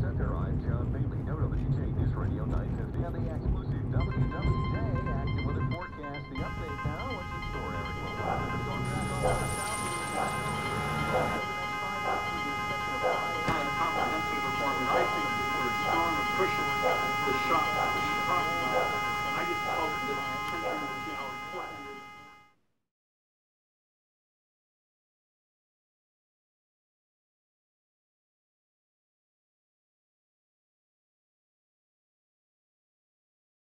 Center, I'm John Bailey, WWJ News Radio 950. And the exclusive WWJ AccuWeather forecast. The update now. What's in store, Eric? The storm track off to the south. Comprehensive report, and I think the word storm of cushion was shot. I just hope that